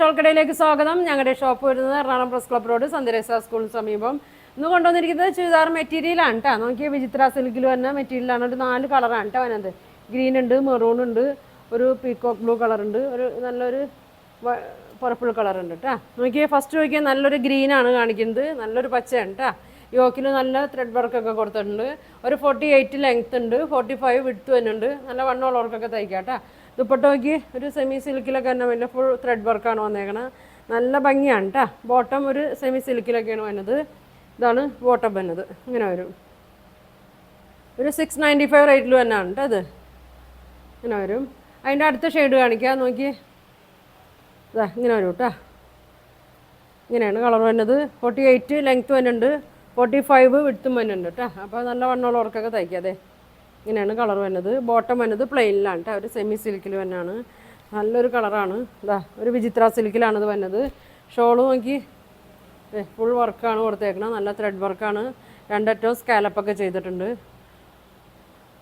ഷോൾക്കടയിലേക്ക് സ്വാഗതം. ഞങ്ങളുടെ ഷോപ്പ് വരുന്നത് എറണാകുളം പ്രസ് ക്ലബ് റോഡ് സന്ധ്യരേസ സ്കൂളിന് സമീപം. ഇന്ന് കൊണ്ടുവന്നിരിക്കുന്നത് ചുരിദാർ മെറ്റീരിയലാണ് കേട്ടോ. നോക്കിയ വിചിത്ര സിൽക്കിൽ വന്ന മെറ്റീരിയലാണ്. ഒരു 4 കളറാണ് കേട്ടോ വന്നത്. ഗ്രീൻ ഉണ്ട്, മെറൂൺ ഉണ്ട്, ഒരു പീക്കോക്ക് ബ്ലൂ കളർ ഉണ്ട്, ഒരു നല്ലൊരു പർപ്പിൾ കളർ ഉണ്ട് കേട്ടോ. നോക്കിയാൽ ഫസ്റ്റ് നോക്കിയാൽ നല്ലൊരു ഗ്രീനാണ് കാണിക്കുന്നത്, നല്ലൊരു പച്ചയാണ് കേട്ടോ. യോക്കിൽ നല്ല ത്രെഡ് വർക്കൊക്കെ കൊടുത്തിട്ടുണ്ട്. ഒരു 48 ലെങ്ത് ഉണ്ട്, 45 വിഡ്ത്ത് തന്നെയുണ്ട്. നല്ല വണ്ണമുള്ളവർക്കൊക്കെ തയ്ക്കാം കേട്ടോ. ദുപ്പട്ട നോക്കി ഒരു സെമി സിൽക്കിലൊക്കെ തന്നെ വലിയ ഫുൾ ത്രെഡ് വർക്കാണ് വന്നേക്കണത്. നല്ല ഭംഗിയാണ് കേട്ടോ. ബോട്ടം ഒരു സെമി സിൽക്കിലൊക്കെയാണ് വന്നത്. ഇതാണ് ബോട്ടം വന്നത്. ഇങ്ങനെ വരും. ഒരു 695 റേറ്റിൽ തന്നെയാണ് കേട്ടോ അത്. ഇങ്ങനെ വരും. അതിൻ്റെ അടുത്ത ഷെയ്ഡ് കാണിക്കാം. നോക്കി ഇതാ ഇങ്ങനെ വരും കേട്ടോ. ഇങ്ങനെയാണ് കളർ വന്നത്. 48 ലെങ്ത്ത് വന്നുണ്ട്, 45 വിഡ്ത്തും വന്നുണ്ട് കേട്ടോ. അപ്പോൾ നല്ല വണ്ണമുള്ളവർക്കൊക്കെ തയ്ക്കാം. അതെ ഇങ്ങനെയാണ് കളർ വന്നത്. ബോട്ടം വന്നത് പ്ലെയിനിലാണ് കേട്ടോ. ഒരു സെമി സിൽക്കിൽ തന്നെയാണ്. നല്ലൊരു കളറാണ്. ഇതാ ഒരു വിചിത്ര സിൽക്കിലാണിത് വന്നത്. ഷോള് നോക്കി ഫുൾ വർക്കാണ് കൊടുത്തേക്കണം. നല്ല ത്രെഡ് വർക്കാണ്. 2 അറ്റവും സ്കാലപ്പൊക്കെ ചെയ്തിട്ടുണ്ട്.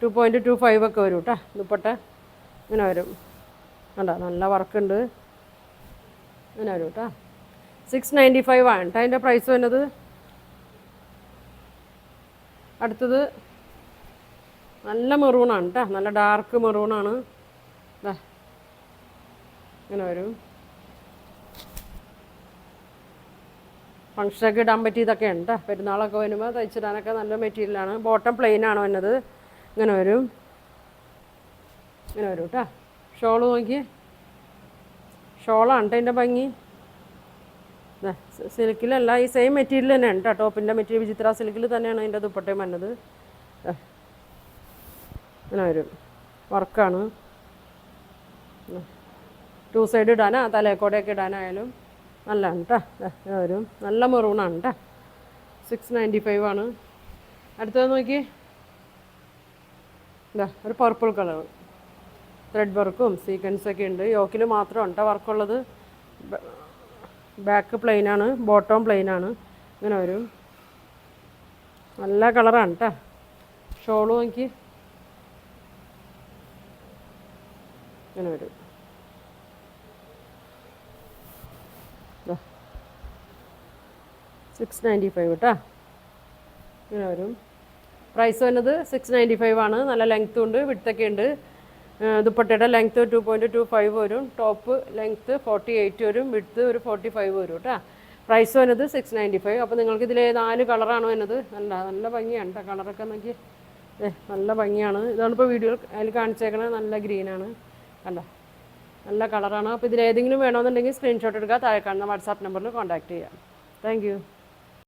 2.25 ഒക്കെ വരും കേട്ടോ. ദുപ്പട്ട ഇങ്ങനെ വരും കണ്ടോ. നല്ല വർക്കുണ്ട്. ഇങ്ങനെ വരും കേട്ടോ. 695 ആണ് കേട്ടോ അതിൻ്റെ പ്രൈസ് വന്നത്. അടുത്തത് നല്ല മെറൂണാണ് കേട്ടോ. നല്ല ഡാർക്ക് മെറൂണാണ്. ഇതാ ഇങ്ങനെ വരും. ഫങ്ഷനൊക്കെ ഇടാൻ പറ്റിയതൊക്കെ ഉണ്ട്. പെരുന്നാളൊക്കെ വരുമ്പോൾ തയ്ച്ചിടാനൊക്കെ നല്ല മെറ്റീരിയലാണ്. ബോട്ടം പ്ലെയിനാണ് വന്നത്. ഇങ്ങനെ വരും. ഇങ്ങനെ വരും കേട്ടോ. ഷോള് നോക്കി ഷോളാണ് കേട്ടോ അതിൻ്റെ ഭംഗി. സിൽക്കിലല്ല, ഈ സെയിം മെറ്റീരിയൽ തന്നെയാണ് കേട്ടോ. ടോപ്പിൻ്റെ മെറ്റീരിയൽ വിചിത്ര സിൽക്കിൽ തന്നെയാണ് അതിൻ്റെ ദുപ്പട്ടയും വന്നത്. ഇങ്ങനെ വരും. വർക്കാണ്. 2 സൈഡ് ഇടാനാ തലേക്കോടെയൊക്കെ ഇടാനായാലും നല്ലതാണ് കേട്ടോ. ഇങ്ങനെ വരും. നല്ല മെറൂണാണ് കേട്ടോ. 695 ആണ്. അടുത്തത് നോക്കി ഇതാ ഒരു പർപ്പിൾ കളർ. ത്രെഡ് വർക്കും സീക്വൻസൊക്കെ ഉണ്ട്. യോക്കിൽ മാത്രമാണ് കേട്ടോ വർക്കുള്ളത്. Back പ്ലെയിനാണ്, bottom പ്ലെയിനാണ്. ഇങ്ങനെ വരും. നല്ല കളറാണ് കേട്ടോ. ഷോള് നോക്കി ഇങ്ങനെ വരും. 695 കേട്ടോ. ഇങ്ങനെ വരും. പ്രൈസ് വന്നത് 695 ആണ്. നല്ല ലെങ്ത്തും ഉണ്ട്, വിഡ്ത്തൊക്കെ ഉണ്ട്. ദുപ്പട്ടയുടെ ലെങ്ത്ത് 2.25 വരും. ടോപ്പ് ലെങ്ത്ത് 48 വരും. വിഡ്ത്ത് ഒരു 45 വരും കേട്ടോ. പ്രൈസ് വന്നത് 695. അപ്പോൾ നിങ്ങൾക്ക് ഇതിൽ 4 കളറാണ് വരുന്നത്. നല്ല ഭംഗിയാണ് കേട്ടോ. കളറൊക്കെ നോക്കി നല്ല ഭംഗിയാണ്. ഇതാണ് ഇപ്പോൾ വീഡിയോ അതിൽ കാണിച്ചേക്കണത്. നല്ല ഗ്രീനാണ് കണ്ടോ. നല്ല കളറാണ്. അപ്പോൾ ഇതിലേതെങ്കിലും വേണമെന്നുണ്ടെങ്കിൽ സ്ക്രീൻഷോട്ട് എടുക്കുക. താഴെ കാണുന്ന വാട്സാപ്പ് നമ്പറിൽ കോൺടാക്റ്റ് ചെയ്യാം. Thank you.